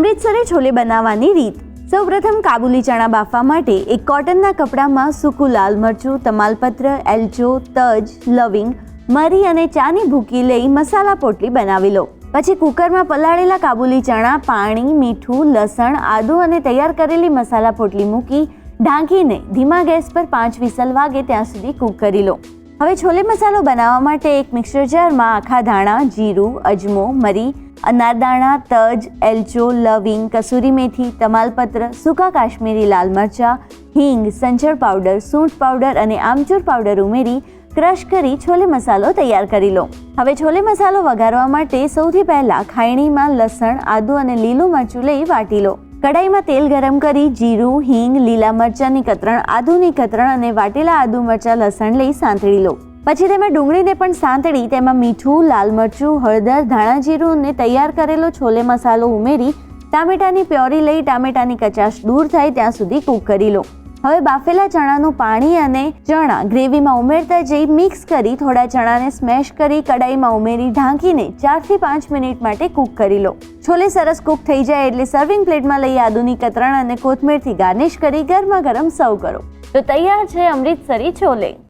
અમૃતસરી છોલે બનાવવાની રીત। સૌપ્રથમ કાબુલી ચણા બાફવા માટે એક કોટનના કપડામાં સૂકું લાલ મરચું, તમાલપત્ર, એલચો, તજ, લવિંગ, મરી અને ચાની ભૂકી લઈ મસાલા પોટલી બનાવી લો। પછી કુકરમાં પલાળેલા કાબુલી ચણા, પાણી, મીઠું, લસણ, આદુ અને તૈયાર કરેલી મસાલા પોટલી મૂકી ઢાંકીને ધીમા ગેસ પર 5 વિસલ વાગે ત્યાં સુધી કૂક કરી લો। હવે છોલે મસાલો બનાવવા માટે એક મિક્સર જારમાં આખા ધાણા, જીરું, અજમો, મરી, અનારદાણા, તજ, એલચો, લવિંગ, કસૂરી મેથી, તમાલપત્ર, સૂકા કાશ્મીરી લાલ મરચાં, હિંગ, સંચળ પાવડર, સૂંઠ પાવડર અને આમચૂર પાવડર ઉમેરી ક્રશ કરી છોલે મસાલો તૈયાર કરી લો। હવે છોલે મસાલો વઘારવા માટે સૌથી પહેલા ખાયણીમાં લસણ, આદુ અને લીલું મરચું લઈ વાટી લો। કડાઈમાં તેલ ગરમ કરી જીરું, હિંગ, લીલા મરચાંની કતરણ, આદુની કતરણ અને વાટેલા આદુ મરચાં લસણ લઈ સાંતળી લો। પછી તેમાં ડુંગળીને પણ સાંતળી તેમાં મીઠું, લાલ મરચું, હળદર, ધાણા જીરું અને તૈયાર કરેલો છોલે મસાલો ઉમેરી ટામેટાની પ્યોરી લઈ ટામેટાની કચાશ દૂર થાય ત્યાં સુધી કૂક કરી લો। હવે બાફેલા ચણાનું પાણી અને ચણા ગ્રેવીમાં ઉમેરતા જઈ મિક્સ કરી થોડા ચણાને સ્મેશ કરી કડાઈમાં ઉમેરી ઢાંકીને 4 થી 5 મિનિટ માટે કૂક કરી લો। છોલે સરસ કૂક થઈ જાય એટલે સર્વિંગ પ્લેટમાં લઈ આદુની કતરણ અને કોથમીરથી ગાર્નિશ કરી ગરમા ગરમ સર્વ કરો તો તૈયાર છે અમૃતસરી છોલે।